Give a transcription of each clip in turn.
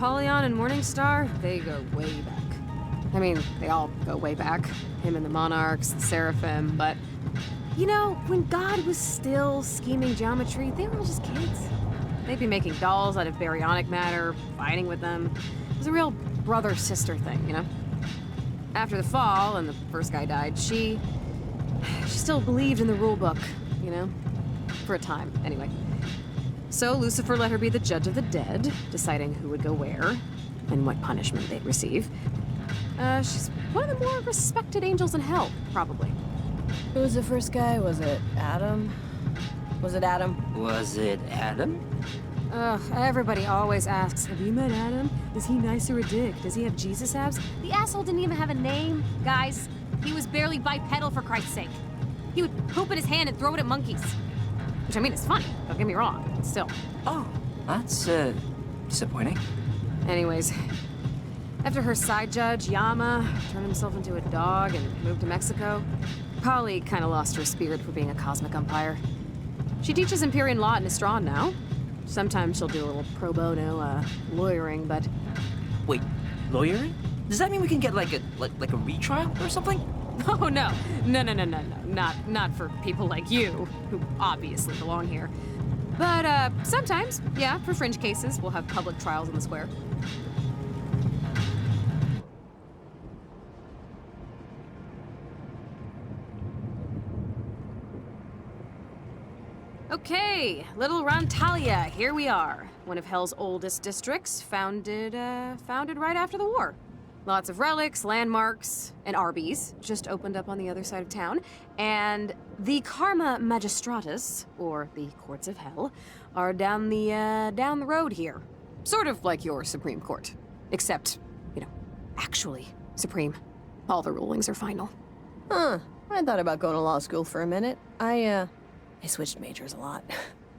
Apollyon and Morningstar, they go way back. I mean, they all go way back. Him and the Monarchs, the Seraphim, but... You know, when God was still scheming geometry, they were all just kids. They'd be making dolls out of baryonic matter, fighting with them. It was a real brother-sister thing, you know? After the fall, and the first guy died, she still believed in the rule book, you know? For a time, anyway. So Lucifer let her be the judge of the dead, deciding who would go where, and what punishment they'd receive. She's one of the more respected angels in hell, probably. Who was the first guy? Was it Adam? Was it Adam? Was it Adam? Ugh, everybody always asks, have you met Adam? Is he nice or a dick? Does he have Jesus abs? The asshole didn't even have a name, guys. He was barely bipedal, for Christ's sake. He would poop in his hand and throw it at monkeys. Which, I mean, it's funny, don't get me wrong, but still. Oh, that's, disappointing. Anyways, after her side judge, Yama, turned himself into a dog and moved to Mexico, Polly kinda lost her spirit for being a cosmic umpire. She teaches Empyrean law at Nistron now. Sometimes she'll do a little pro bono, lawyering, but... Wait, lawyering? Does that mean we can get like a retrial or something? Oh, no. No. Not for people like you, who obviously belong here. But, sometimes, yeah, for fringe cases, we'll have public trials in the square. Okay, Little Rantalia, here we are. One of Hell's oldest districts, founded right after the war. Lots of relics, landmarks, and Arby's just opened up on the other side of town. And the Karma Magistratus, or the Courts of Hell, are down the road here. Sort of like your Supreme Court. Except, you know, actually supreme. All the rulings are final. Huh. I thought about going to law school for a minute. I switched majors a lot.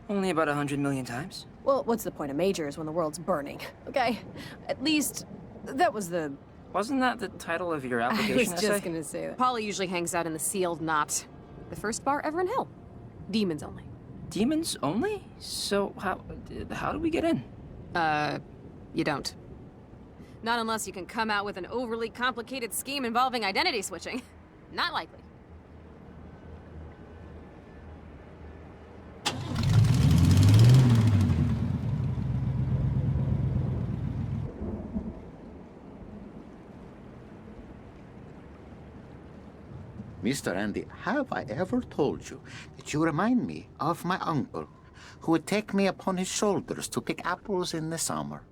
Only about 100 million times? Well, what's the point of majors when the world's burning? Okay, at least that was the... Wasn't that the title of your application I was essay? just gonna say that. Polly usually hangs out in the sealed knot. The first bar ever in Hell. Demons only. Demons only? So how do we get in? You don't. Not unless you can come out with an overly complicated scheme involving identity switching. Not likely. Mr. Andy, have I ever told you that you remind me of my uncle, who would take me upon his shoulders to pick apples in the summer?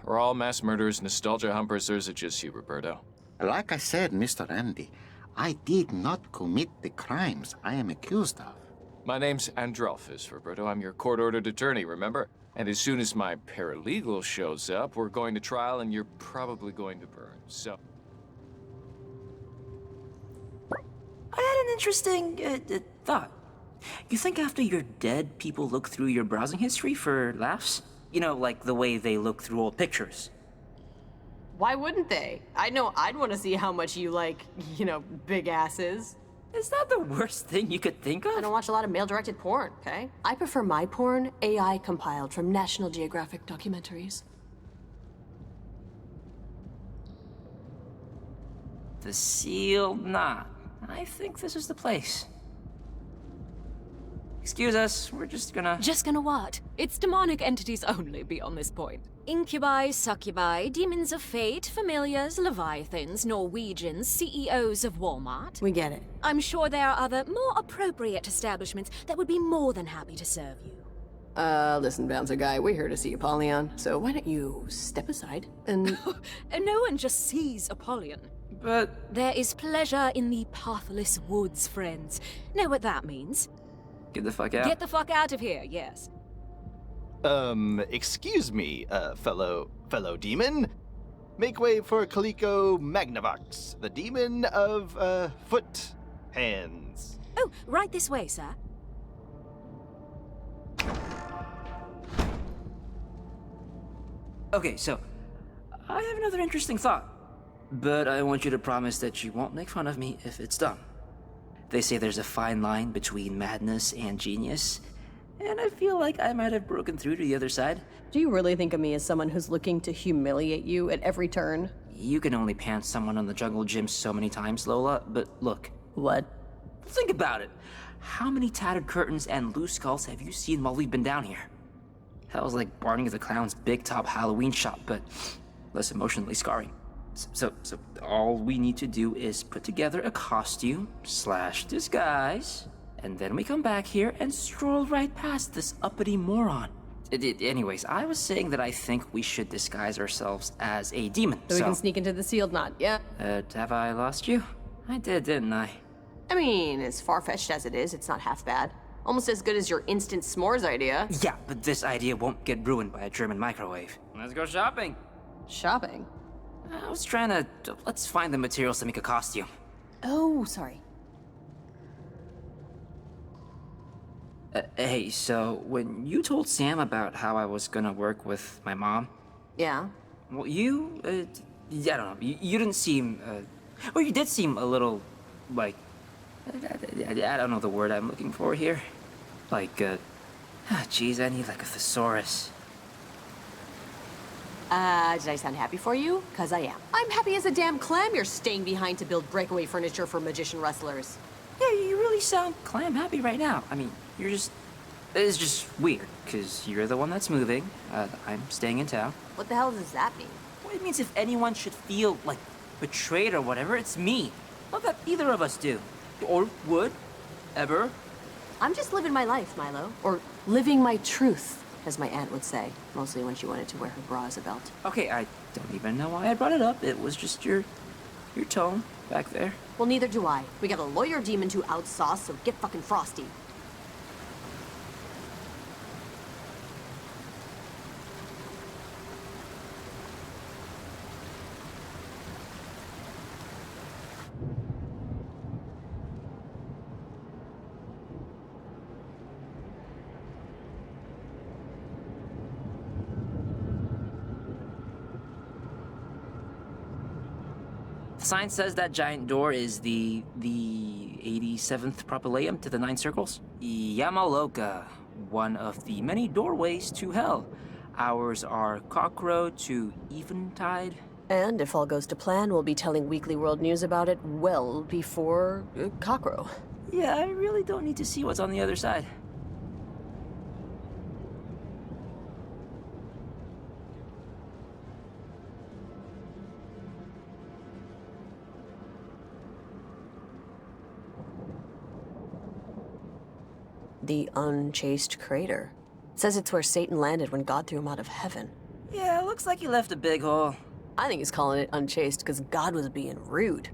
We're all mass murderers, nostalgia humpers, or is it just you, Roberto? Like I said, Mr. Andy, I did not commit the crimes I am accused of. My name's Androlphus, Roberto. I'm your court-ordered attorney, remember? And as soon as my paralegal shows up, we're going to trial and you're probably going to burn, so... I had an interesting thought. You think after you're dead, people look through your browsing history for laughs? You know, like the way they look through old pictures. Why wouldn't they? I know I'd want to see how much you like, you know, big asses. Is that the worst thing you could think of? I don't watch a lot of male-directed porn, okay? I prefer my porn AI compiled from National Geographic documentaries. The sealed knot. I think this is the place. Excuse us, we're just gonna... Just gonna what? It's demonic entities only beyond this point. Incubi, succubi, demons of fate, familiars, leviathans, Norwegians, CEOs of Walmart. We get it. I'm sure there are other, more appropriate establishments that would be more than happy to serve you. Listen, Bouncer Guy, we're here to see Apollyon, so why don't you step aside and... And no one just sees Apollyon. But... There is pleasure in the pathless woods, friends. Know what that means? Get the fuck out. Get the fuck out of here, yes. Excuse me, fellow demon. Make way for Kaliko Magnavox, the demon of, foot hands. Oh, right this way, sir. Okay, so, I have another interesting thought. But I want you to promise that you won't make fun of me if it's done. They say there's a fine line between madness and genius, and I feel like I might have broken through to the other side. Do you really think of me as someone who's looking to humiliate you at every turn? You can only pants someone on the jungle gym so many times, Lola, but look. What? Think about it. How many tattered curtains and loose skulls have you seen while we've been down here? That was like Barney the Clown's big top Halloween shop, but less emotionally scarring. So all we need to do is put together a costume / disguise, and then we come back here and stroll right past this uppity moron. Anyways, I was saying that I think we should disguise ourselves as a demon. So we can sneak into the sealed knot, yeah? Have I lost you? I did, didn't I? I mean, as far-fetched as it is, it's not half bad. Almost as good as your instant s'mores idea. Yeah, but this idea won't get ruined by a German microwave. Let's go shopping. Shopping? I was trying to... Let's find the materials to make a costume. Oh, sorry. Hey, so when you told Sam about how I was gonna work with my mom... Yeah? Well, you... I don't know, you didn't seem... Well, you did seem a little... like... I don't know the word I'm looking for here. Like, geez, I need like a thesaurus. Did I sound happy for you? 'Cause I am. I'm happy as a damn clam you're staying behind to build breakaway furniture for magician wrestlers. Yeah, you really sound clam happy right now. I mean, you're just... It's just weird, because you're the one that's moving. I'm staying in town. What the hell does that mean? Well, it means if anyone should feel, like, betrayed or whatever, it's me. Not that either of us do. Or would. Ever. I'm just living my life, Milo. Or living my truth, as my aunt would say. Mostly when she wanted to wear her bra as a belt. Okay, I don't even know why I brought it up. It was just your tone back there. Well, neither do I. We got a lawyer demon to outsauce, so get fucking frosty. The sign says that giant door is the 87th propylaeum to the 9 circles. Yamaloka, one of the many doorways to hell. Ours are Cockrow to Eventide. And if all goes to plan, we'll be telling Weekly World News about it well before Cockrow. Yeah, I really don't need to see what's on the other side. The Unchased Crater. It says it's where Satan landed when God threw him out of heaven. Yeah, looks like he left a big hole. I think he's calling it unchaste because God was being rude.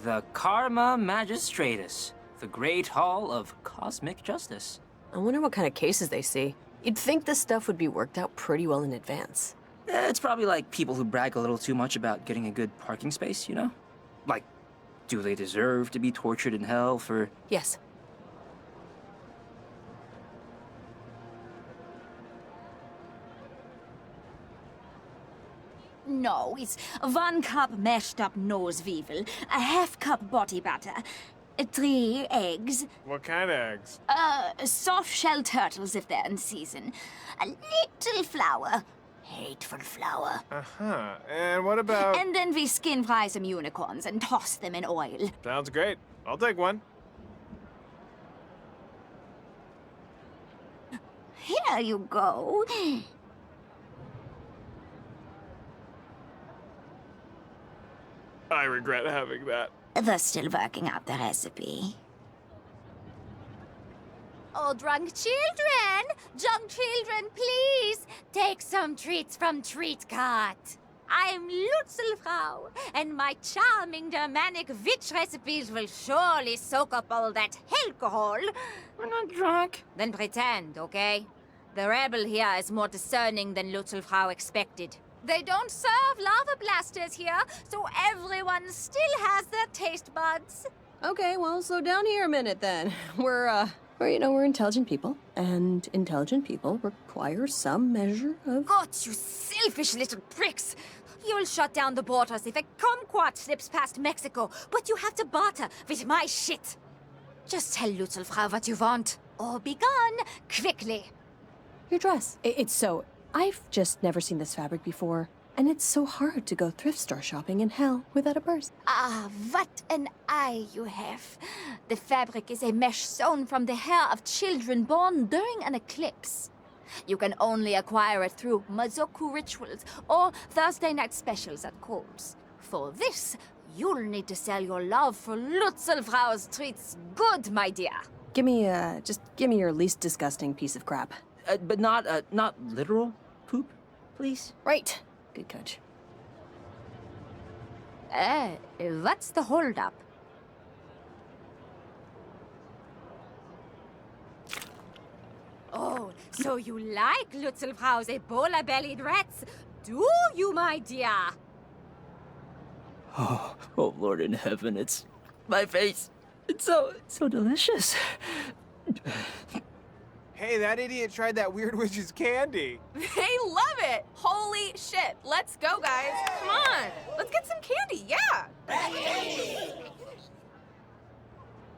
The Karma Magistratus, the Great Hall of Cosmic Justice. I wonder what kind of cases they see. You'd think this stuff would be worked out pretty well in advance. It's probably like people who brag a little too much about getting a good parking space, you know? Like, do they deserve to be tortured in hell for... Yes. No, it's 1 cup mashed up noseweevil, a half-cup body butter, 3 eggs, What kind of eggs? soft-shell turtles if they're in season, a little flour, hateful flour, Uh-huh. And what about... and then we skin-fry some unicorns and toss them in oil. Sounds great. I'll take one. Here you go. I regret having that. They're still working out the recipe. Oh, drunk children, please take some treats from Treat Cart. I'm Lutzelfrau, and my charming Germanic witch recipes will surely soak up all that alcohol. We're not drunk. Then pretend, okay? The rebel here is more discerning than Lutzelfrau expected. They don't serve lava blasters here, so everyone still has their taste buds. Okay, well, slow down here a minute then. We're intelligent people, and intelligent people require some measure of... God, you selfish little pricks! You'll shut down the borders if a kumquat slips past Mexico, but you have to barter with my shit. Just tell Lutzelfrau what you want, or be gone quickly. Your dress. It's so... I've just never seen this fabric before, and it's so hard to go thrift store shopping in hell without a purse. Ah, what an eye you have. The fabric is a mesh sewn from the hair of children born during an eclipse. You can only acquire it through Mazoku rituals or Thursday night specials at Kohl's. For this, you'll need to sell your love for Lutzelfrau's treats good, my dear. Just give me your least disgusting piece of crap. But not literal poop, please. Right. Good coach. What's the holdup? Oh, so you like Lutzelfrau's Ebola-bellied rats, do you, my dear? Oh, Lord in heaven, it's my face. It's so delicious. Hey, that idiot tried that weird witch's candy. They love it! Holy shit! Let's go, guys! Come on! Let's get some candy, yeah!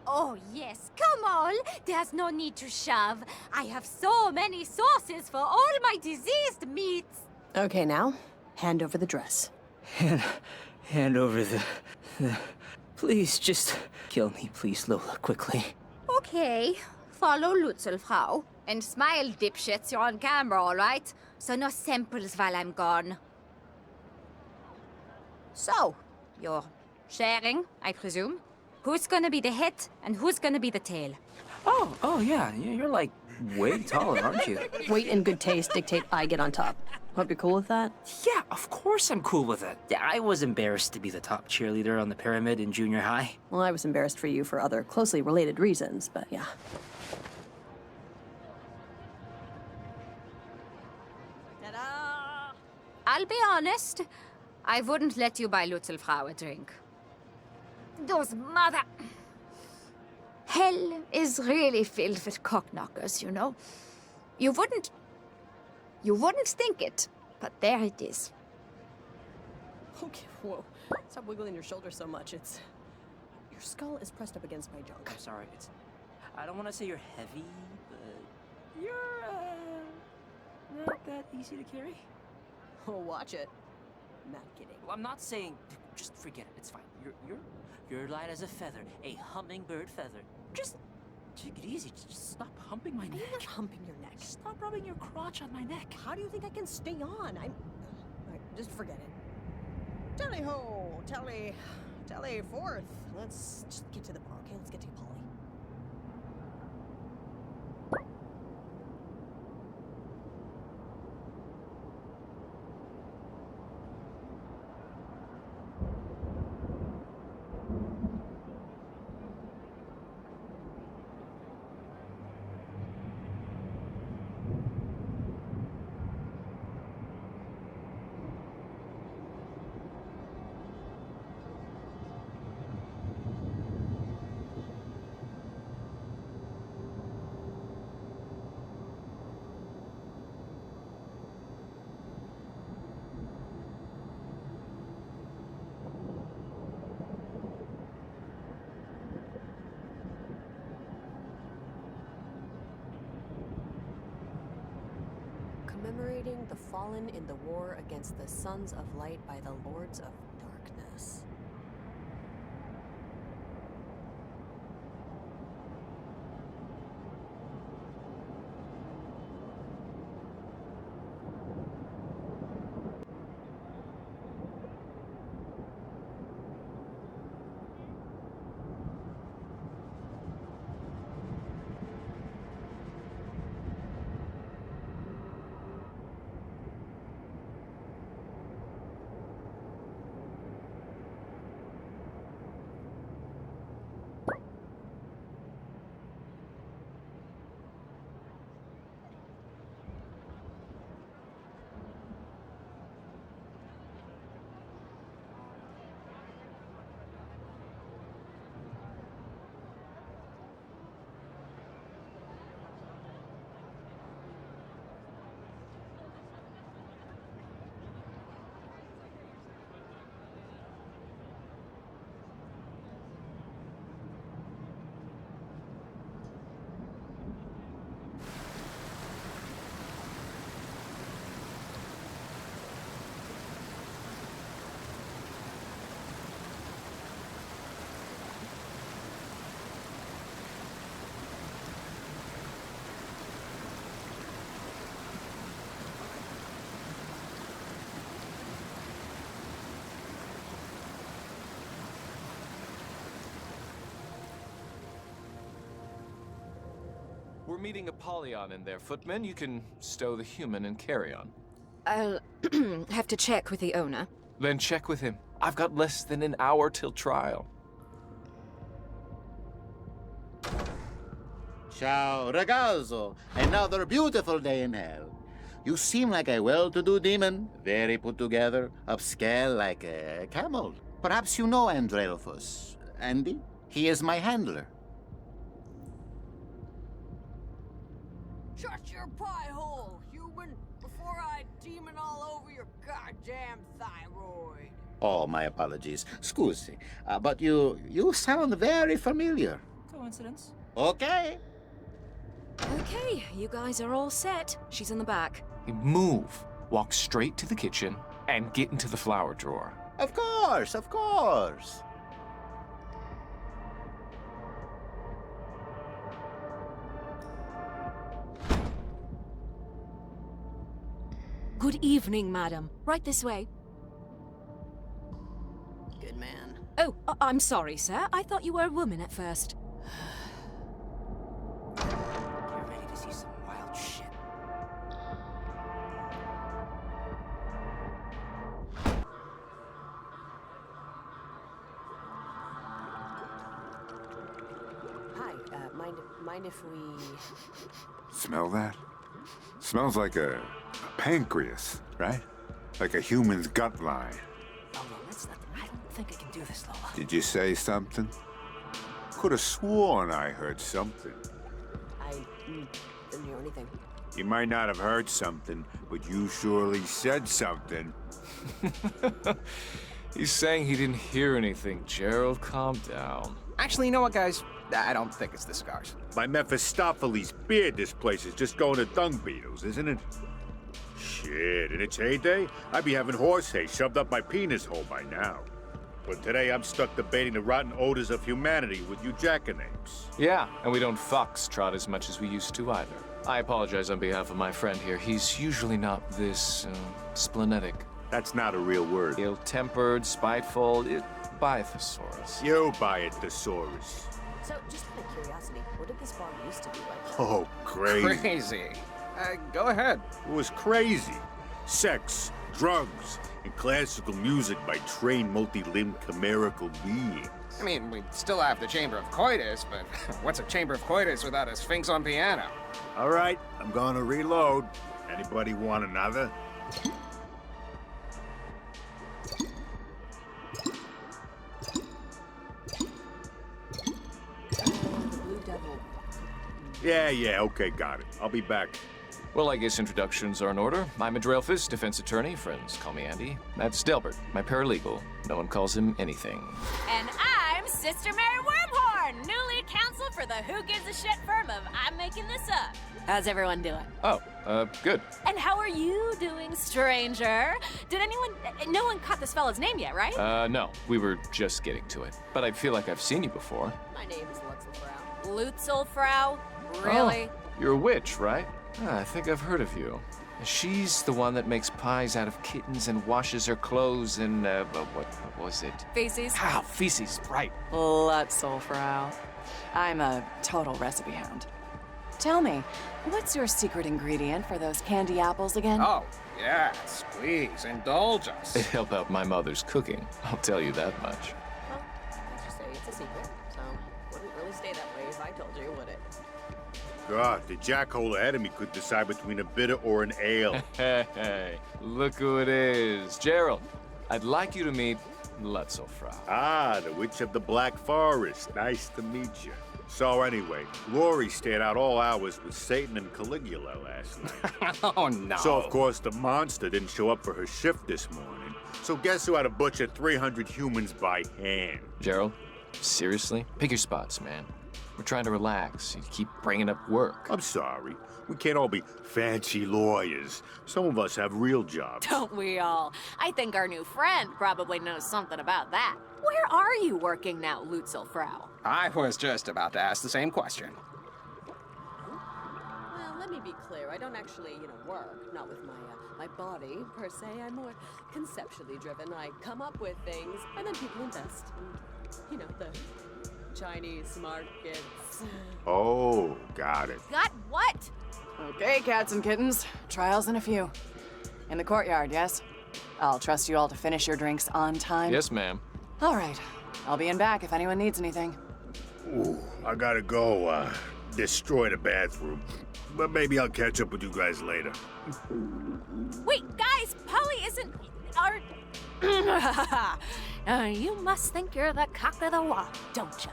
Oh, yes, come on. There's no need to shove. I have so many sources for all my diseased meats. Okay, now, hand over the dress. Hand over the... Please, just kill me, please, Lola, quickly. Okay, follow Lutzelfrau. And smile, dipshits, you're on camera, all right? So no samples while I'm gone. So, you're sharing, I presume? Who's gonna be the head and who's gonna be the tail? Oh, yeah, you're like way taller, aren't you? Weight and good taste dictate I get on top. Hope you're cool with that? Yeah, of course I'm cool with it. Yeah, I was embarrassed to be the top cheerleader on the pyramid in junior high. Well, I was embarrassed for you for other closely related reasons, but yeah. Ta-da! I'll be honest, I wouldn't let you buy Lutzelfrau a drink. Those mother... Hell is really filled with cockknockers, you know. You wouldn't think it, but there it is. Okay, whoa. Stop wiggling your shoulder so much. Your skull is pressed up against my junk. I'm sorry, I don't want to say you're heavy, but you're, not that easy to carry. Oh, watch it. Not kidding. Well, I'm not saying, just forget it, it's fine. You're light as a feather, a hummingbird feather. Just take it easy, just stop humping my neck. I'm not humping your neck. Stop rubbing your crotch on my neck. How do you think I can stay on? Alright, just forget it. Tally-ho! Tally forth. Let's just get to the bar, okay? Let's get to Polly. Commemorating the fallen in the war against the Sons of Light by the Lords of Darkness. We're meeting Apollyon in there, footman. You can stow the human and carry on. I'll have to check with the owner. Then check with him. I've got less than an hour till trial. Ciao, ragazzo. Another beautiful day in hell. You seem like a well-to-do demon, very put together, upscale like a camel. Perhaps you know Andrelphus. Andy? He is my handler. Shut your pie hole, human, before I demon all over your goddamn thyroid. Oh, my apologies. Scusi. But you sound very familiar. Coincidence? Okay. Okay, you guys are all set. She's in the back. Move. Walk straight to the kitchen and get into the flower drawer. Of course, of course. Good evening, madam. Right this way. Good man. Oh, I'm sorry, sir. I thought you were a woman at first. You're ready to see some wild shit. Hi, mind if we... Smell that? Smells like a pancreas, right? Like a human's gut line. Oh, no, that's nothing. I don't think I can do this, Lola. Did you say something? Could have sworn I heard something. I didn't hear anything. You might not have heard something, but you surely said something. He's saying he didn't hear anything. Gerald, calm down. Actually, you know what, guys? I don't think it's the cigars. By Mephistopheles' beard, this place is just going to dung beetles, isn't it? Shit, in its heyday, I'd be having horse hay shoved up my penis hole by now. But today I'm stuck debating the rotten odors of humanity with you jackanapes. Yeah, and we don't foxtrot as much as we used to either. I apologize on behalf of my friend here. He's usually not this, splenetic. That's not a real word. Ill-tempered, spiteful, Biathosaurus. You buy it, thesaurus. So, just out of curiosity, what did this bar used to be like? Oh, crazy. Crazy. Go ahead. It was crazy. Sex, drugs, and classical music by trained multi-limbed chimerical beings. I mean, we still have the Chamber of Coitus, but what's a Chamber of Coitus without a Sphinx on piano? All right, I'm gonna reload. Anybody want another? Blue Devil. Yeah, okay, got it. I'll be back. Well, I guess introductions are in order. I'm Adrelphus, defense attorney. Friends call me Andy. That's Delbert, my paralegal. No one calls him anything. And I'm Sister Mary Wormhorn, newly counsel for the Who Gives a Shit firm of I'm Making This Up. How's everyone doing? Oh, good. And how are you doing, stranger? No one caught this fella's name yet, right? No, we were just getting to it. But I feel like I've seen you before. My name is Lutzelfrau. Lutzelfrau? Really? Oh, you're a witch, right? I think I've heard of you. She's the one that makes pies out of kittens and washes her clothes in, what was it? Feces? Ah, feces, right. Lutzelfrau. I'm a total recipe hound. Tell me, what's your secret ingredient for those candy apples again? Oh, yes, please, indulge us. It helped out my mother's cooking, I'll tell you that much. Well, let's just say it's a secret, so wouldn't really stay that way if I told you, would it? God, the jackhole ahead of me could decide between a bitter or an ale. Hey, look who it is. Gerald, I'd like you to meet Lutzelfrau. Ah, the Witch of the Black Forest. Nice to meet you. So anyway, Lori stayed out all hours with Satan and Caligula last night. Oh, no. So, of course, the monster didn't show up for her shift this morning. So guess who had to butcher 300 humans by hand? Gerald, seriously? Pick your spots, man. We're trying to relax. You keep bringing up work. I'm sorry. We can't all be fancy lawyers. Some of us have real jobs. Don't we all? I think our new friend probably knows something about that. Where are you working now, Lutzelfrau? I was just about to ask the same question. Well, let me be clear. I don't actually, work. Not with my body, per se. I'm more conceptually driven. I come up with things, and then people invest. And, Chinese markets. Oh, got it. Got what? Okay, cats and kittens. Trials in a few. In the courtyard, yes? I'll trust you all to finish your drinks on time. Yes, ma'am. All right. I'll be in back if anyone needs anything. Ooh, I gotta go, destroy the bathroom. But maybe I'll catch up with you guys later. Wait, guys, Polly isn't our. You must think you're the cock of the walk, don't you?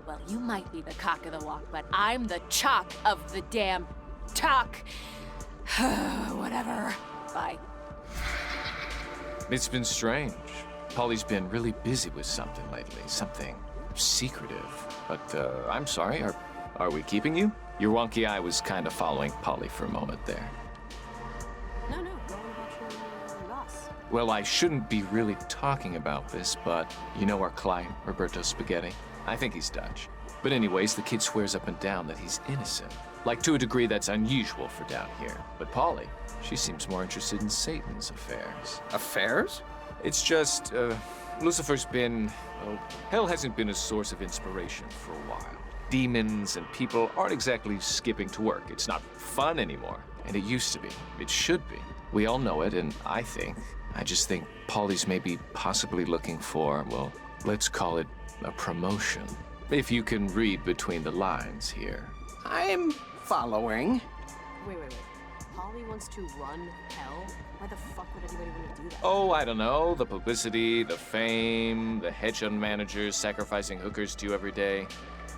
Well, you might be the cock of the walk, but I'm the chalk of the damn talk. Whatever. Bye. It's been strange. Polly's been really busy with something lately, something secretive. But, I'm sorry, are we keeping you? Your wonky eye was kind of following Polly for a moment there. No, go on about your loss. Well, I shouldn't be really talking about this, but you know our client, Roberto Spaghetti? I think he's Dutch. But anyways, the kid swears up and down that he's innocent. Like, to a degree that's unusual for down here. But Polly, she seems more interested in Satan's affairs. Affairs? It's just, Lucifer's been... well, hell hasn't been a source of inspiration for a while. Demons and people aren't exactly skipping to work. It's not fun anymore. And it used to be. It should be. We all know it, and I just think Polly's maybe possibly looking for, well, let's call it a promotion. If you can read between the lines here. I'm following. Wait. Polly wants to run hell? Why the fuck would anybody want to do that? Oh, I don't know. The publicity, the fame, the hedge fund managers sacrificing hookers to you every day.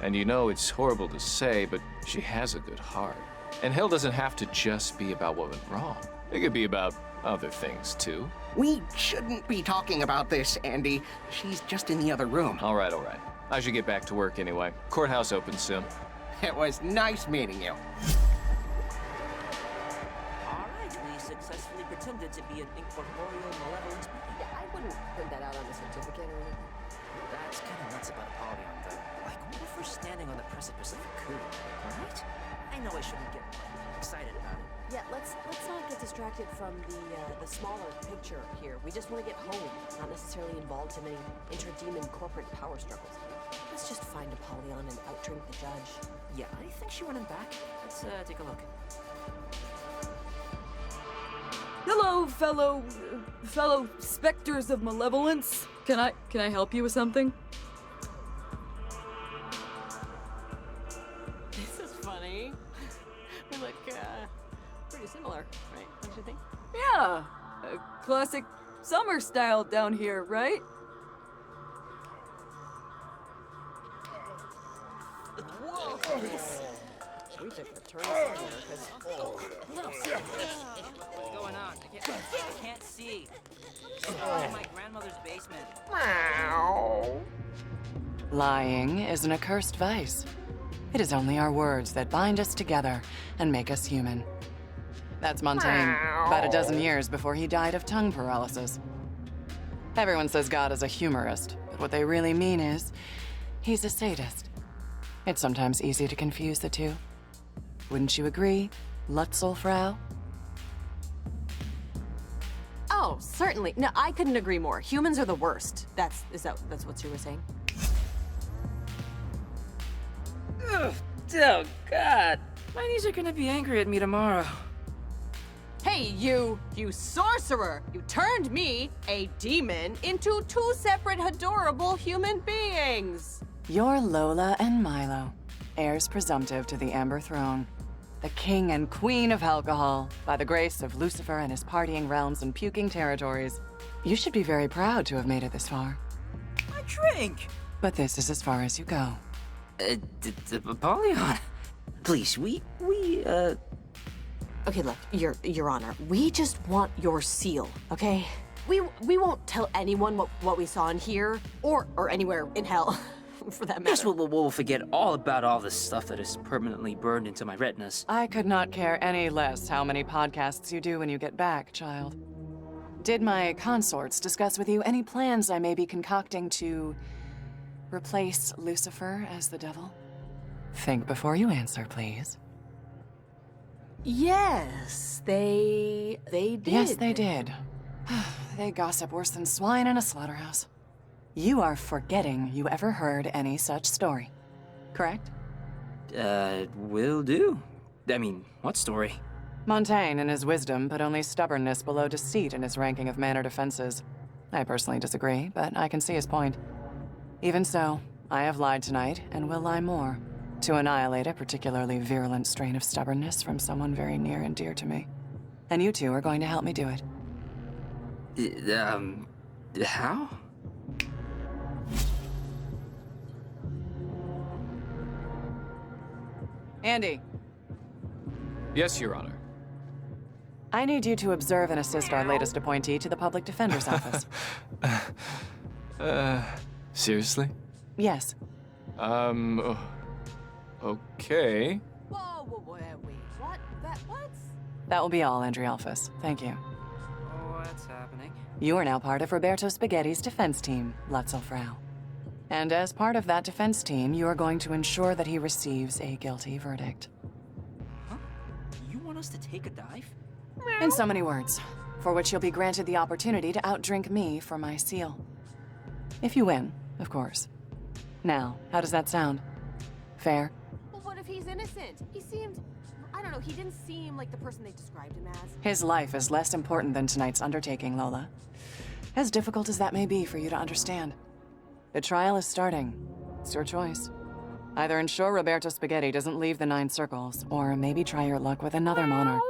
And you know, it's horrible to say, but she has a good heart. And hell doesn't have to just be about what went wrong. It could be about other things, too. We shouldn't be talking about this, Andy. She's just in the other room. All right. I should get back to work anyway. Courthouse opens soon. It was nice meeting you. Alright, we successfully pretended to be an incorporeal malevolence. Yeah, I wouldn't print that out on a certificate or anything. That's kind of nuts about Apollyon, though. Like, what if we're standing on the precipice of a coup, right? I know I shouldn't get excited about it. Yeah, let's not get distracted from the smaller picture here. We just want to get home, not necessarily involved in any inter-demon corporate power struggles. Let's just find Apollyon and outdrink the judge. Yeah, I think she running back. Let's take a look. Hello, fellow specters of malevolence. Can I help you with something? This is funny. We look pretty similar, right? Don't you think? Yeah, a classic summer style down here, right? We took a turn somewhere because. What's going on? I can't see. I'm in my grandmother's basement. Lying is an accursed vice. It is only our words that bind us together and make us human. That's Montaigne, about a dozen years before he died of tongue paralysis. Everyone says God is a humorist, but what they really mean is, he's a sadist. It's sometimes easy to confuse the two. Wouldn't you agree, Lutzelfrau? Oh, certainly. No, I couldn't agree more. Humans are the worst. That's what you were saying? Ugh, oh, God. My knees are gonna be angry at me tomorrow. Hey, you sorcerer! You turned me, a demon, into two separate adorable human beings! You're Lola and Milo, heirs presumptive to the Amber Throne. The king and queen of alcohol, by the grace of Lucifer and his partying realms and puking territories. You should be very proud to have made it this far. I drink! But this is as far as you go. Apollyon? Please, Okay, look, Your Honor, we just want your seal, okay? We won't tell anyone what we saw in here, or anywhere in hell, for that matter. Guess we'll forget all about all this stuff that is permanently burned into my retinas. I could not care any less how many podcasts you do when you get back, child. Did my consorts discuss with you any plans I may be concocting to replace Lucifer as the devil? Think before you answer, please. Yes, they did. Yes, they did. They gossip worse than swine in a slaughterhouse. You are forgetting you ever heard any such story, correct? Will do. I mean, what story? Montaigne, in his wisdom, put only stubbornness below deceit in his ranking of mannered offenses. I personally disagree, but I can see his point. Even so, I have lied tonight, and will lie more, to annihilate a particularly virulent strain of stubbornness from someone very near and dear to me. And you two are going to help me do it. How? Andy, Yes, Your Honor. I need you to observe and assist our latest appointee to the Public Defender's Office. Seriously? Yes. Okay. Whoa, wait, what? What? That will be all, Andrialphus. Thank you. What's happening? You are now part of Roberto Spaghetti's defense team, Lutzelfrau. And as part of that defense team, you are going to ensure that he receives a guilty verdict. Huh? You want us to take a dive? In so many words, for which you'll be granted the opportunity to outdrink me for my seal. If you win, of course. Now, how does that sound? Fair? Well, what if he's innocent? He seemed... I don't know, he didn't seem like the person they described him as. His life is less important than tonight's undertaking, Lola. As difficult as that may be for you to understand. The trial is starting. It's your choice. Either ensure Roberto Spaghetti doesn't leave the 9 circles, or maybe try your luck with another monarch.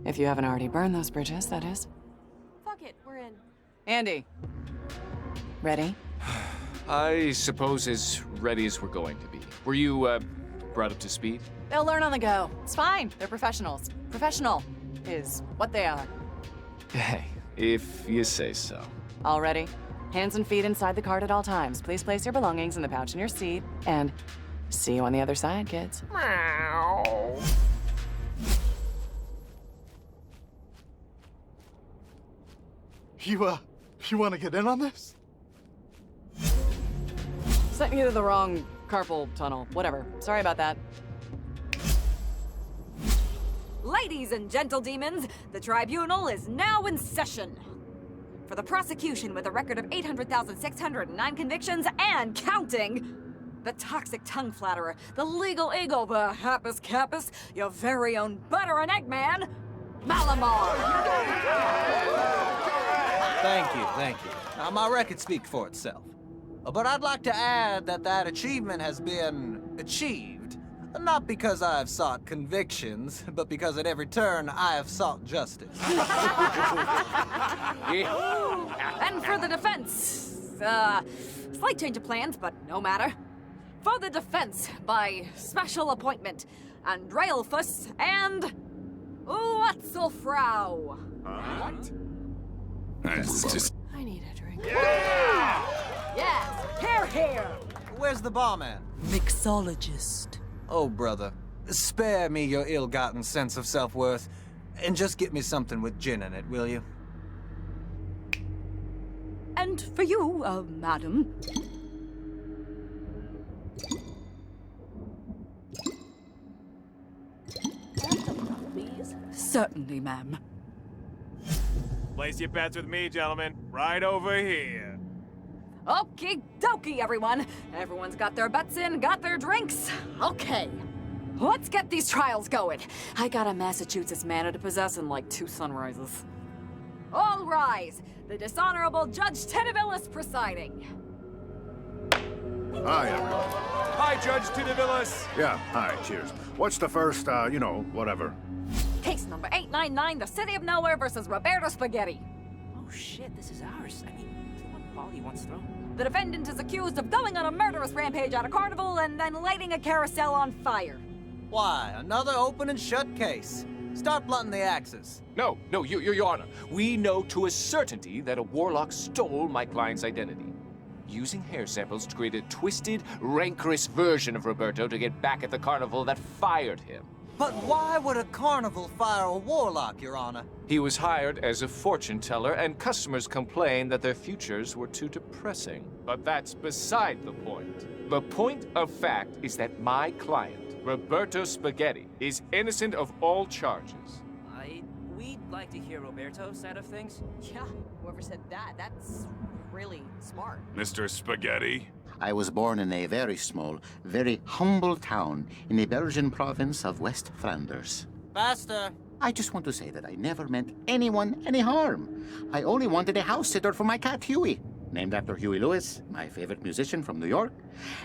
If you haven't already burned those bridges, that is. Fuck it, we're in. Andy. Ready? I suppose as ready as we're going to be. Were you, brought up to speed? They'll learn on the go. It's fine. They're professionals. Professional is what they are. Hey, if you say so. All ready? Hands and feet inside the cart at all times. Please place your belongings in the pouch in your seat. And see you on the other side, kids. You want to get in on this? Sent you to the wrong carpal tunnel. Whatever. Sorry about that. Ladies and gentle demons, the tribunal is now in session. For the prosecution with a record of 800,609 convictions and counting, the toxic tongue flatterer, the legal eagle, the happus capus, your very own butter and egg man, Malamar. Thank you. Now, my record speaks for itself. But I'd like to add that achievement has been achieved, not because I have sought convictions, but because at every turn I have sought justice. And for the defense, slight change of plans, but no matter. For the defense, by special appointment, Andrealphus and Lutzelfrau. What? I need a drink. Yes, here. Where's the barman? Mixologist. Oh, brother, spare me your ill-gotten sense of self-worth, and just get me something with gin in it, will you? And for you, madam. Please? Certainly, ma'am. Place your bets with me, gentlemen. Right over here. Okie dokie, everyone. Everyone's got their bets in, got their drinks. Okay. Let's get these trials going. I got a Massachusetts manor to possess in like 2 sunrises. All rise. The dishonorable Judge Tedivillis presiding. Hi, everyone. Hi, Judge Tedivillis. Yeah, hi, cheers. What's the first, whatever? Case number 899, the City of Nowhere versus Roberto Spaghetti. Oh shit, this is ours. I mean, this is what Polly wants thrown. The defendant is accused of going on a murderous rampage at a carnival and then lighting a carousel on fire. Why, another open and shut case. Start blunting the axes. No, Your Honor. We know to a certainty that a warlock stole my client's identity, using hair samples to create a twisted, rancorous version of Roberto to get back at the carnival that fired him. But why would a carnival fire a warlock, Your Honor? He was hired as a fortune teller, and customers complained that their futures were too depressing. But that's beside the point. The point of fact is that my client, Roberto Spaghetti, is innocent of all charges. We like to hear Roberto's side of things? Yeah, whoever said that, that's really smart. Mr. Spaghetti? I was born in a very small, very humble town in the Belgian province of West Flanders. Faster! I just want to say that I never meant anyone any harm. I only wanted a house sitter for my cat Huey, named after Huey Lewis, my favorite musician from New York.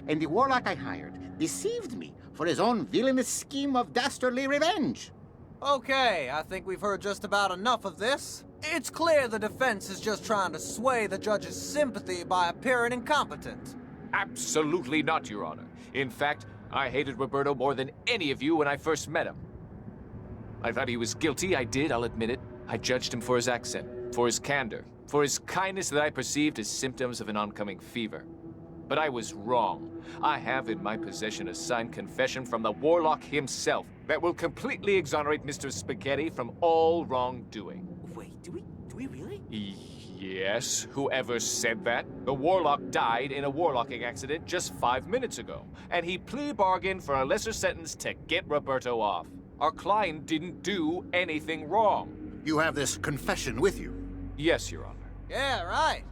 And the warlock I hired deceived me for his own villainous scheme of dastardly revenge. Okay, I think we've heard just about enough of this. It's clear the defense is just trying to sway the judge's sympathy by appearing incompetent. Absolutely not, Your Honor. In fact, I hated Roberto more than any of you when I first met him. I thought he was guilty, I did, I'll admit it. I judged him for his accent, for his candor, for his kindness that I perceived as symptoms of an oncoming fever. But I was wrong. I have in my possession a signed confession from the warlock himself that will completely exonerate Mr. Spaghetti from all wrongdoing. Wait, do we really? Yes, whoever said that? The warlock died in a warlocking accident just 5 minutes ago, and he plea bargained for a lesser sentence to get Roberto off. Our client didn't do anything wrong. You have this confession with you? Yes, Your Honor. Yeah, right.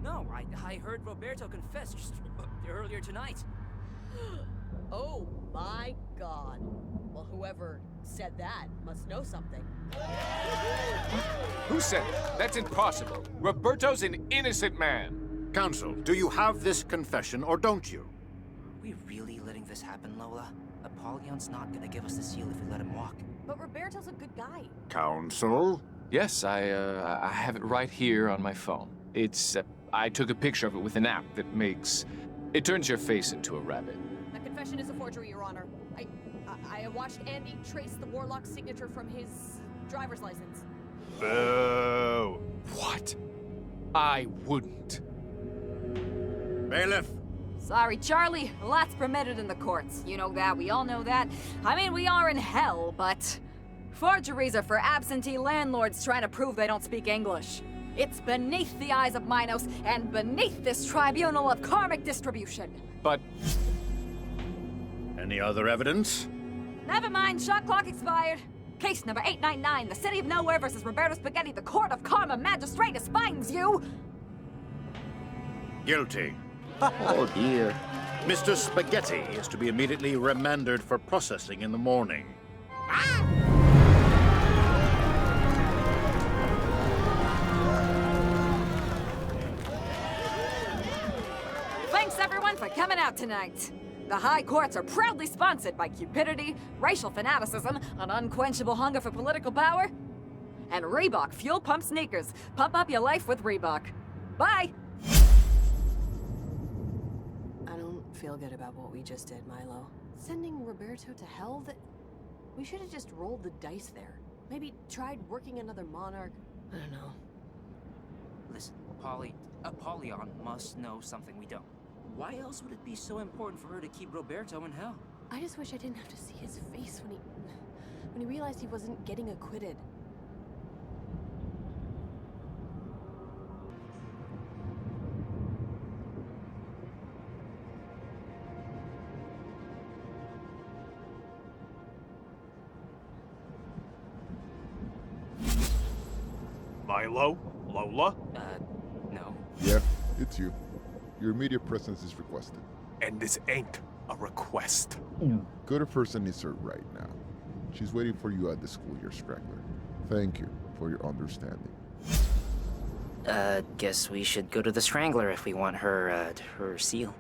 No, I heard Roberto confess just earlier tonight. Oh my god. Well, whoever said that must know something. Who said it? That's impossible. Roberto's an innocent man. Counsel, do you have this confession or don't you? Are we really letting this happen, Lola? Apollyon's not gonna give us the seal if we let him walk. But Roberto's a good guy. Counsel? Yes, I have it right here on my phone. It's, I took a picture of it with an app that it turns your face into a rabbit. That confession is a forgery, Your Honor. I watched Andy trace the warlock's signature from his driver's license. Boo! What? I wouldn't. Bailiff! Sorry, Charlie. Lots permitted in the courts. You know that. We all know that. I mean, we are in hell, but forgeries are for absentee landlords trying to prove they don't speak English. It's beneath the eyes of Minos and beneath this tribunal of karmic distribution. But... Any other evidence? Never mind, shot clock expired. Case number 899, the City of Nowhere versus Roberto Spaghetti, the Court of Karma Magistratus finds you... Guilty. Oh dear. Mr. Spaghetti is to be immediately remanded for processing in the morning. Thanks everyone for coming out tonight. The high courts are proudly sponsored by cupidity, racial fanaticism, an unquenchable hunger for political power, and Reebok Fuel Pump Sneakers. Pump up your life with Reebok. Bye! I don't feel good about what we just did, Milo. Sending Roberto to hell? We should have just rolled the dice there. Maybe tried working another monarch. I don't know. Listen, Apollyon must know something we don't. Why else would it be so important for her to keep Roberto in hell? I just wish I didn't have to see his face when he realized he wasn't getting acquitted. Milo? Lola? No. Yeah, it's you. Your immediate presence is requested. And this ain't a request. Go to First and insert right now. She's waiting for you at the schoolyard straggler. Thank you for your understanding. Guess we should go to the Strangler if we want her seal.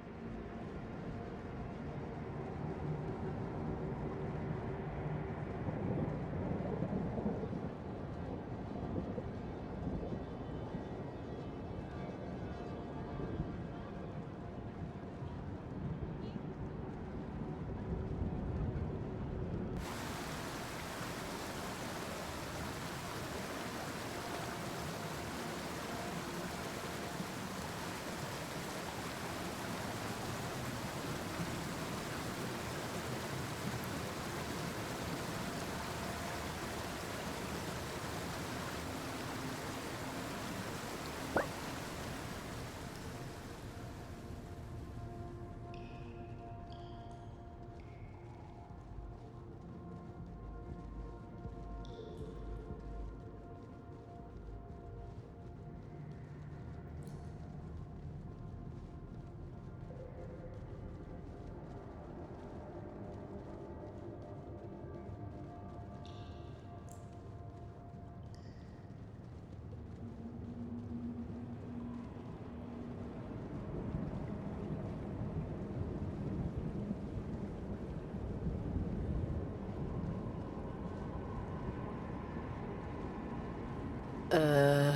Whoa!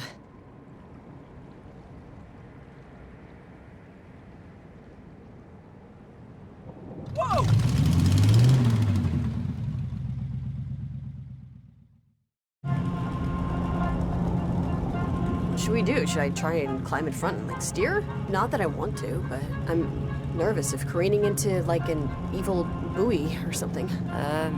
What should we do? Should I try and climb in front and, like, steer? Not that I want to, but I'm nervous of careening into, like, an evil buoy or something.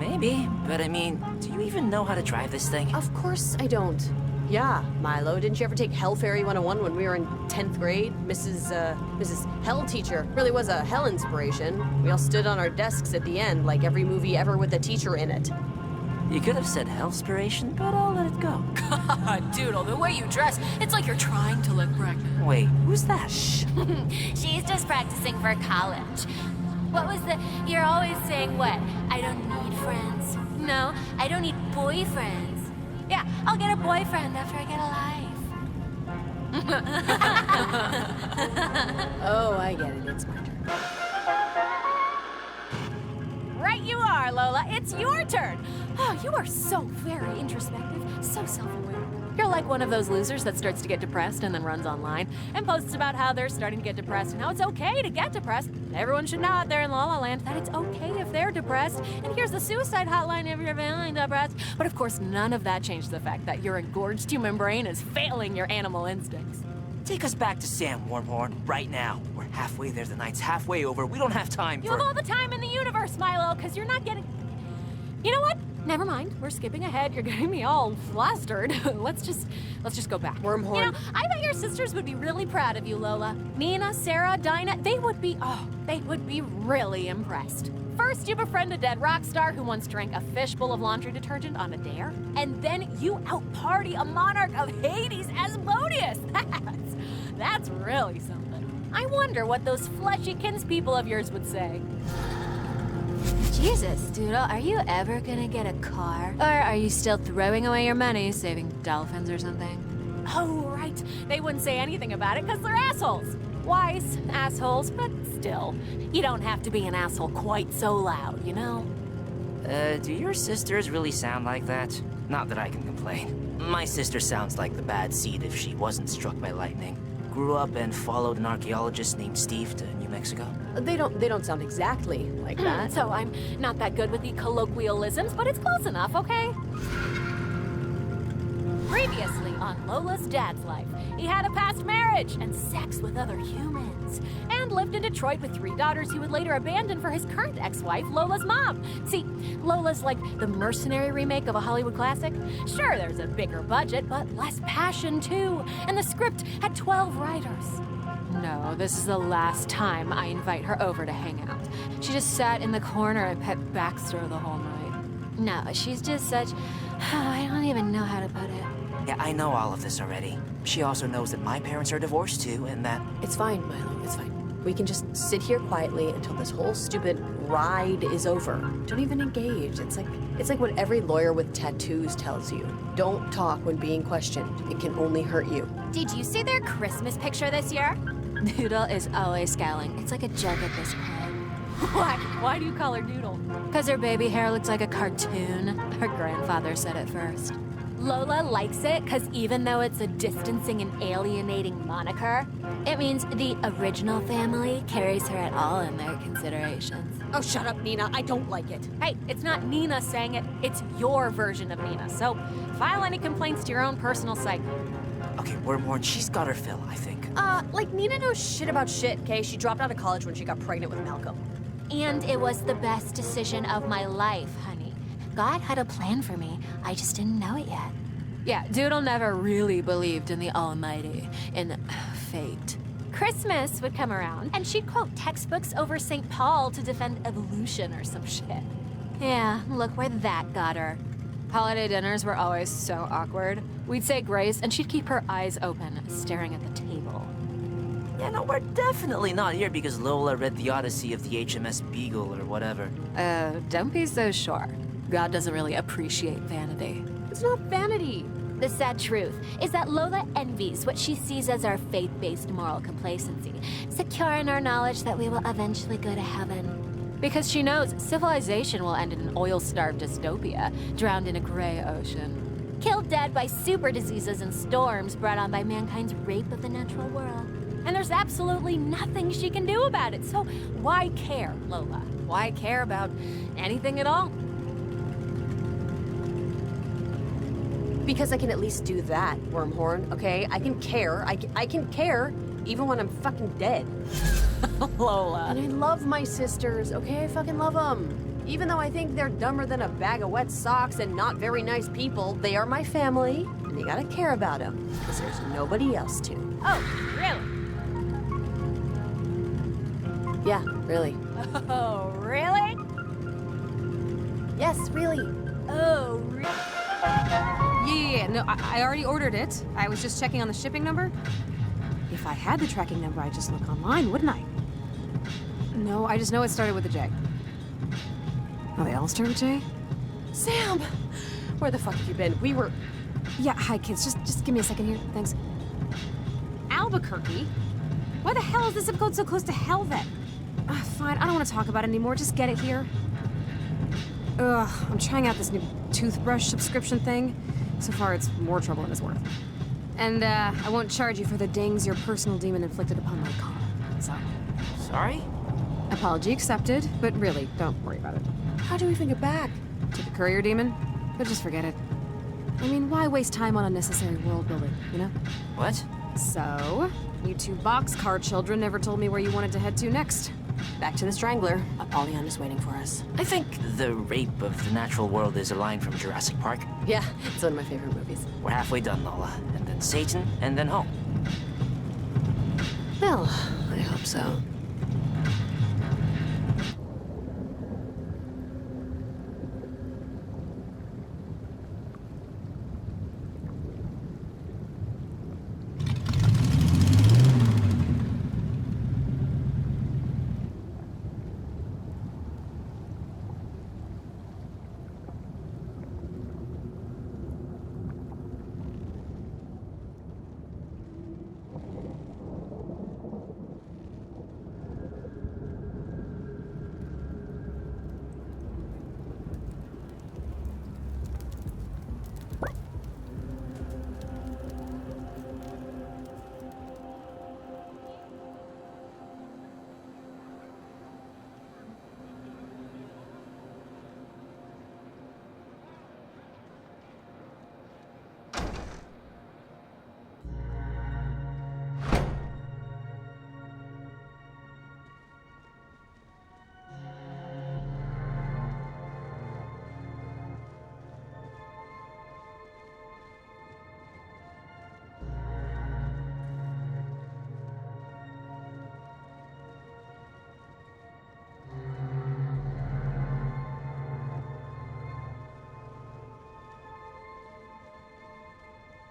Maybe. But I mean, do you even know how to drive this thing? Of course I don't. Yeah, Milo, didn't you ever take Hell Fairy 101 when we were in 10th grade? Mrs. Hell teacher really was a hell inspiration. We all stood on our desks at the end, like every movie ever with a teacher in it. You could have said hellspiration, but I'll let it go. God, Doodle, the way you dress, it's like you're trying to look pregnant. Wait, who's that? Shh. She's just practicing for college. What was the... You're always saying what? I don't need friends. No, I don't need boyfriends. Yeah, I'll get a boyfriend after I get a life. Oh, I get it. It's my turn. Right you are, Lola. It's your turn. Oh, you are so very introspective, so self-aware. You're like one of those losers that starts to get depressed and then runs online and posts about how they're starting to get depressed and how it's okay to get depressed. Everyone should know out there in La La Land that it's okay if they're depressed. And here's the suicide hotline if you're feeling depressed. But of course, none of that changed the fact that your engorged human brain is failing your animal instincts. Take us back to Sam Wormhorn right now. We're halfway there, the night's halfway over. We don't have time You have all the time in the universe, Milo, because you're not getting... You know what? Never mind. We're skipping ahead. You're getting me all flustered. Let's just go back. Wormhorn. You know, I bet your sisters would be really proud of you, Lola. Nina, Sarah, Dinah, they would be really impressed. First, you befriend a dead rock star who once drank a fishbowl of laundry detergent on a dare, and then you out-party a monarch of Hades, Asmodeus. That's really something. I wonder what those fleshy kinspeople of yours would say. Jesus, Doodle, are you ever gonna get a car? Or are you still throwing away your money saving dolphins or something? Oh, right. They wouldn't say anything about it because they're assholes. Wise assholes, but still. You don't have to be an asshole quite so loud, you know? Do your sisters really sound like that? Not that I can complain. My sister sounds like the bad seed if she wasn't struck by lightning. Grew up and followed an archaeologist named Steve to New Mexico. They don't sound exactly like that. So I'm not that good with the colloquialisms, but it's close enough, okay? Previously on Lola's dad's life, he had a past marriage and sex with other humans, and lived in Detroit with 3 daughters he would later abandon for his current ex-wife, Lola's mom. See, Lola's like the Mercenary remake of a Hollywood classic. Sure, there's a bigger budget, but less passion too, and the script had 12 writers. No, this is the last time I invite her over to hang out. She just sat in the corner and pet Baxter the whole night. No, she's just such... I don't even know how to put it. Yeah, I know all of this already. She also knows that my parents are divorced too, and that... It's fine, Milo, it's fine. We can just sit here quietly until this whole stupid ride is over. Don't even engage. It's like what every lawyer with tattoos tells you. Don't talk when being questioned. It can only hurt you. Did you see their Christmas picture this year? Doodle is always scowling. It's like a joke at this point. Why do you call her Doodle? Because her baby hair looks like a cartoon. Her grandfather said it first. Lola likes it because even though it's a distancing and alienating moniker, it means the original family carries her at all in their considerations. Oh, shut up, Nina. I don't like it. Hey, it's not Nina saying it. It's your version of Nina. So file any complaints to your own personal site. Okay, Wormhorn, she's got her fill, I think. Like Nina knows shit about shit, okay? She dropped out of college when she got pregnant with Malcolm. And it was the best decision of my life, honey. God had a plan for me. I just didn't know it yet. Yeah, Doodle never really believed in the Almighty, in fate. Christmas would come around, and she'd quote textbooks over St. Paul to defend evolution or some shit. Yeah, look where that got her. Holiday dinners were always so awkward. We'd say grace, and she'd keep her eyes open, staring at the table. Yeah, no, we're definitely not here because Lola read the Odyssey of the HMS Beagle or whatever. Don't be so sure. God doesn't really appreciate vanity. It's not vanity. The sad truth is that Lola envies what she sees as our faith-based moral complacency, secure in our knowledge that we will eventually go to heaven. Because she knows civilization will end in an oil-starved dystopia, drowned in a gray ocean. killed dead by super diseases and storms brought on by mankind's rape of the natural world. And there's absolutely nothing she can do about it, so why care, Lola? Why care about anything at all? Because I can at least do that, Wormhorn, okay? I can care. I can care even when I'm fucking dead. Lola. And I love my sisters, okay? I fucking love them. Even though I think they're dumber than a bag of wet socks and not very nice people, they are my family, and you gotta care about them, because there's nobody else to. Oh, really? Yeah, really. Oh, really? Yes, really. Oh, really? Yeah, no, I already ordered it. I was just checking on the shipping number. If I had the tracking number, I'd just look online, wouldn't I? No, I just know it started with a J. Oh, they all start with J? Sam! Where the fuck have you been? We were... Yeah, hi, kids. Just give me a second here. Thanks. Albuquerque? Why the hell is the zip code so close to hell, then? Fine, I don't want to talk about it anymore. Just get it here. Ugh, I'm trying out this new toothbrush subscription thing. So far, it's more trouble than it's worth. And, I won't charge you for the dings your personal demon inflicted upon my car. So... Sorry? Apology accepted, but really, don't worry about it. How do we even get back? To the courier demon? But just forget it. I mean, why waste time on unnecessary world building, you know? What? So, you two boxcar children never told me where you wanted to head to next. Back to the Strangler. Apollyon is waiting for us. I think the rape of the natural world is a line from Jurassic Park. Yeah, it's one of my favorite movies. We're halfway done, Lola. And then Satan, and then home. Well, I hope so.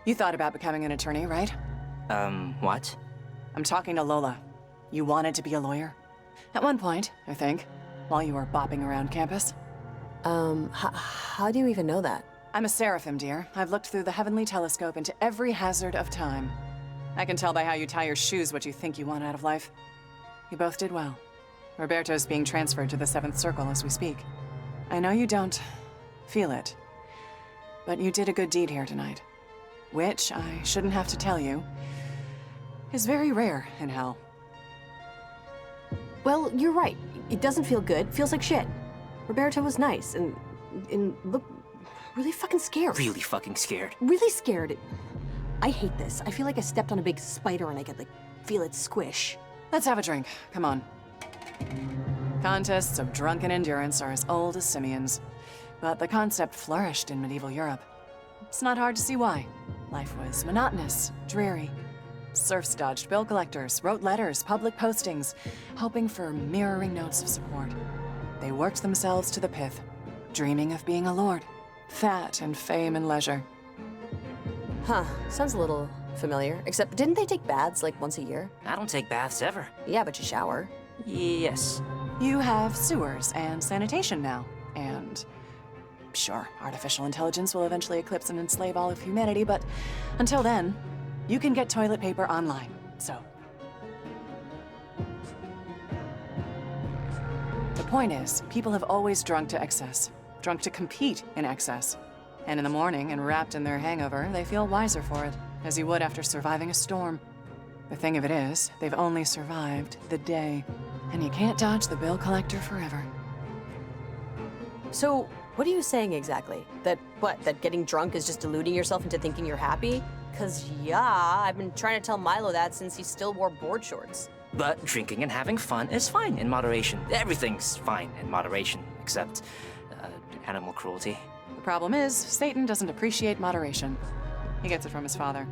You thought about becoming an attorney, right? What? I'm talking to Lola. You wanted to be a lawyer? At one point, I think, while you were bopping around campus. How do you even know that? I'm a seraphim, dear. I've looked through the heavenly telescope into every hazard of time. I can tell by how you tie your shoes what you think you want out of life. You both did well. Roberto's being transferred to the 7th Circle as we speak. I know you don't feel it, but you did a good deed here tonight. Which, I shouldn't have to tell you, is very rare in hell. Well, you're right. It doesn't feel good. It feels like shit. Roberto was nice and look really fucking scared. Really fucking scared. Really scared. I hate this. I feel like I stepped on a big spider and I could, feel it squish. Let's have a drink. Come on. Contests of drunken endurance are as old as simians, but the concept flourished in medieval Europe. It's not hard to see why. Life was monotonous, dreary. Serfs dodged bill collectors, wrote letters, public postings, hoping for mirroring notes of support. They worked themselves to the pith, dreaming of being a lord, fat in fame and leisure. Huh, sounds a little familiar. Except, didn't they take baths, once a year? I don't take baths ever. Yeah, but you shower. Yes. You have sewers and sanitation now, and... Sure, artificial intelligence will eventually eclipse and enslave all of humanity, but until then, you can get toilet paper online, so. The point is, people have always drunk to excess, drunk to compete in excess. And in the morning, and wrapped in their hangover, they feel wiser for it, as you would after surviving a storm. The thing of it is, they've only survived the day, and you can't dodge the bill collector forever. So, what are you saying exactly? That getting drunk is just deluding yourself into thinking you're happy? 'Cause yeah, I've been trying to tell Milo that since he still wore board shorts. But drinking and having fun is fine in moderation. Everything's fine in moderation, except animal cruelty. The problem is, Satan doesn't appreciate moderation. He gets it from his father.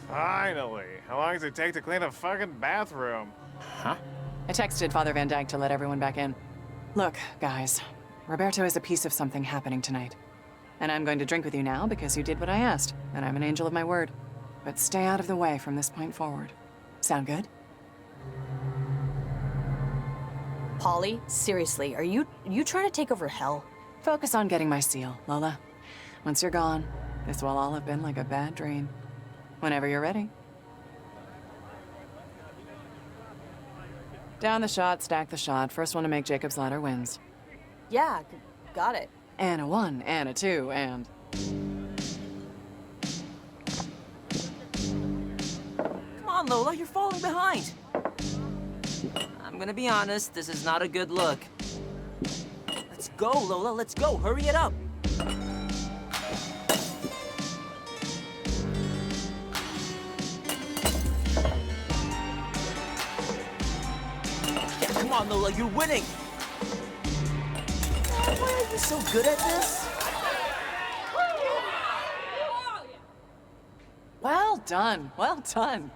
Finally! How long does it take to clean a fucking bathroom? Huh? I texted Father Van Dyke to let everyone back in. Look, guys, Roberto has a piece of something happening tonight. And I'm going to drink with you now because you did what I asked, and I'm an angel of my word. But stay out of the way from this point forward. Sound good? Polly, seriously, are you trying to take over hell? Focus on getting my seal, Lola. Once you're gone, this will all have been like a bad dream. Whenever you're ready. Down the shot, stack the shot. First one to make Jacob's ladder wins. Yeah, got it. And a 1, and a 2, and... Come on, Lola, you're falling behind. I'm gonna be honest, this is not a good look. Let's go, Lola, let's go. Hurry it up. Come on, Lola, you're winning! Why are you so good at this? Well done, well done.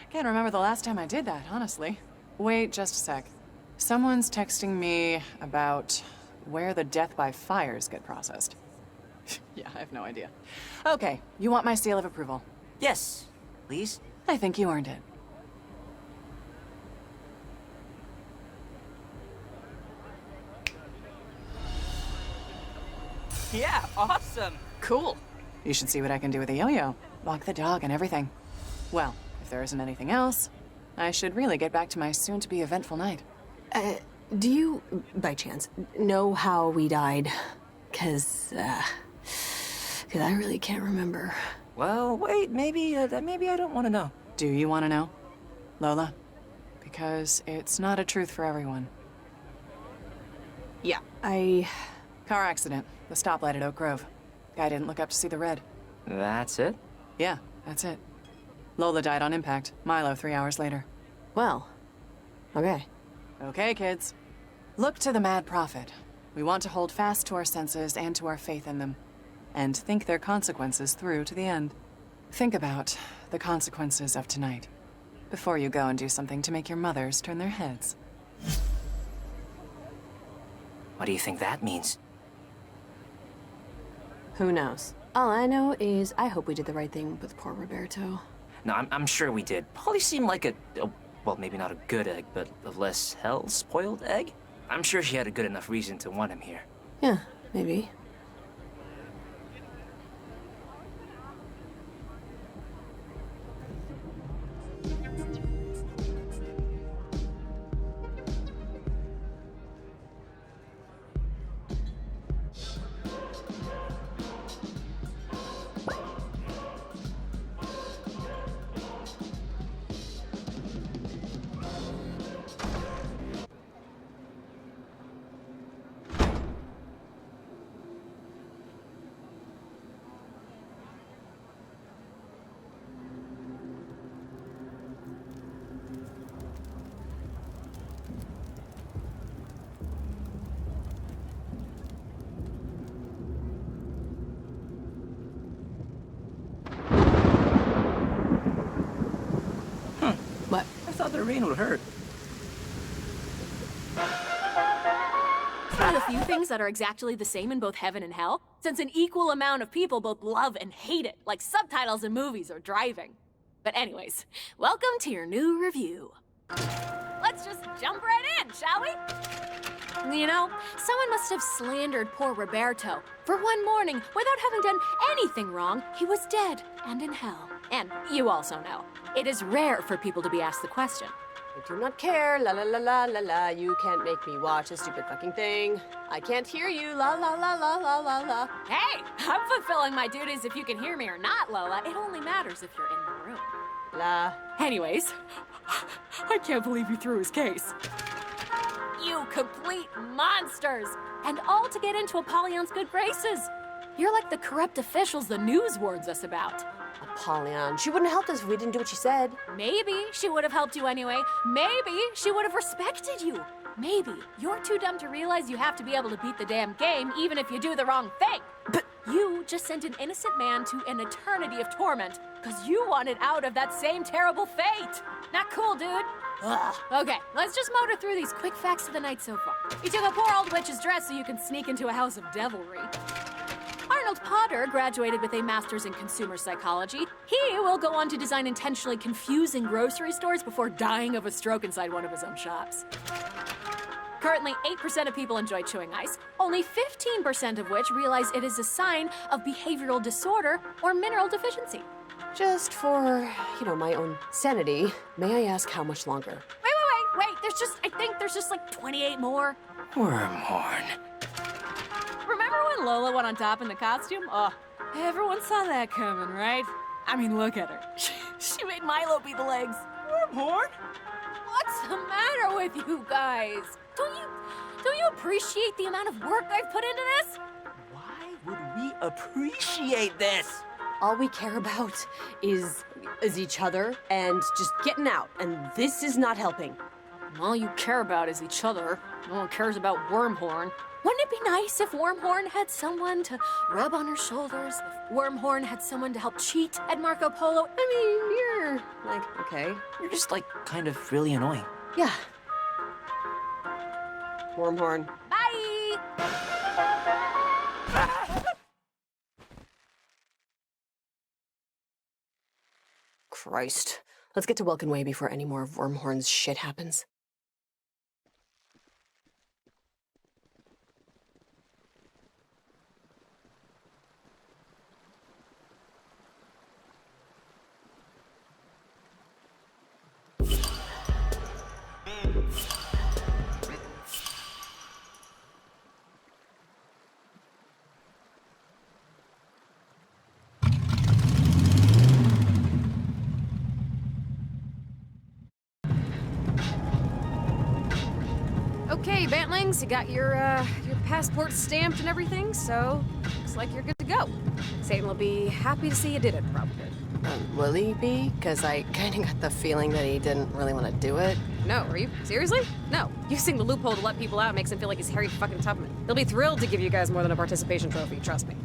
Can't remember the last time I did that, honestly. Wait just a sec. Someone's texting me about where the death by fires get processed. Yeah, I have no idea. Okay, you want my seal of approval? Yes, please. I think you earned it. Yeah, awesome. Cool. You should see what I can do with a yo-yo. Walk the dog and everything. Well, if there isn't anything else, I should really get back to my soon-to-be eventful night. Do you, by chance, know how we died? 'Cause I really can't remember. Well, wait, maybe I don't want to know. Do you want to know, Lola? Because it's not a truth for everyone. Yeah, Car accident. The stoplight at Oak Grove. Guy didn't look up to see the red. That's it? Yeah, that's it. Lola died on impact. Milo 3 hours later. Well, okay. Okay, kids. Look to the Mad Prophet. We want to hold fast to our senses and to our faith in them. And think their consequences through to the end. Think about the consequences of tonight. Before you go and do something to make your mothers turn their heads. What do you think that means? Who knows? All I know is I hope we did the right thing with poor Roberto. No, I'm sure we did. Polly seemed like well, maybe not a good egg, but a less hell-spoiled egg? I'm sure she had a good enough reason to want him here. Yeah, maybe. What? I thought the rain would hurt. One of the few things that are exactly the same in both heaven and hell, since an equal amount of people both love and hate it, like subtitles in movies or driving. But anyways, welcome to your new review. Let's just jump right in, shall we? You know, someone must have slandered poor Roberto. For one morning, without having done anything wrong, he was dead and in hell. And you also know, it is rare for people to be asked the question. I do not care, la la la la la la. You can't make me watch a stupid fucking thing. I can't hear you, la la la la la la la. Hey, I'm fulfilling my duties if you can hear me or not, Lola. It only matters if you're in the room. La. Anyways, I can't believe you threw his case. You complete monsters! And all to get into Apollyon's good graces. You're like the corrupt officials the news warns us about. Apollyon, she wouldn't have helped us if we didn't do what she said. Maybe she would have helped you anyway. Maybe she would have respected you. Maybe you're too dumb to realize you have to be able to beat the damn game even if you do the wrong thing. But you just sent an innocent man to an eternity of torment because you wanted out of that same terrible fate. Not cool, dude. Ugh. Okay, let's just motor through these quick facts of the night so far. You took a poor old witch's dress so you can sneak into a house of devilry. Arnold Potter graduated with a master's in consumer psychology. He will go on to design intentionally confusing grocery stores before dying of a stroke inside one of his own shops. Currently, 8% of people enjoy chewing ice, only 15% of which realize it is a sign of behavioral disorder or mineral deficiency. Just for, my own sanity, may I ask how much longer? Wait, I think there's just like 28 more. Wormhorn. Remember when Lola went on top in the costume? Oh, everyone saw that coming, right? I mean, look at her. She made Milo beat the legs. Wormhorn? What's the matter with you guys? Don't you appreciate the amount of work I've put into this? Why would we appreciate this? All we care about is each other and just getting out, and this is not helping. All you care about is each other. No one cares about Wormhorn. Wouldn't it be nice if Wormhorn had someone to rub on her shoulders? If Wormhorn had someone to help cheat at Marco Polo? I mean, you're like, okay. You're just like kind of really annoying. Yeah. Wormhorn. Bye! Christ. Let's get to Welkin Way before any more of Wormhorn's shit happens. Okay, Bantlings, you got your passport stamped and everything, so looks like you're good to go. Satan will be happy to see you did it, probably. Will he be? Because I kind of got the feeling that he didn't really want to do it. No, are you? Seriously? No. Using the loophole to let people out makes him feel like he's Harry fucking Tubman. He'll be thrilled to give you guys more than a participation trophy, trust me.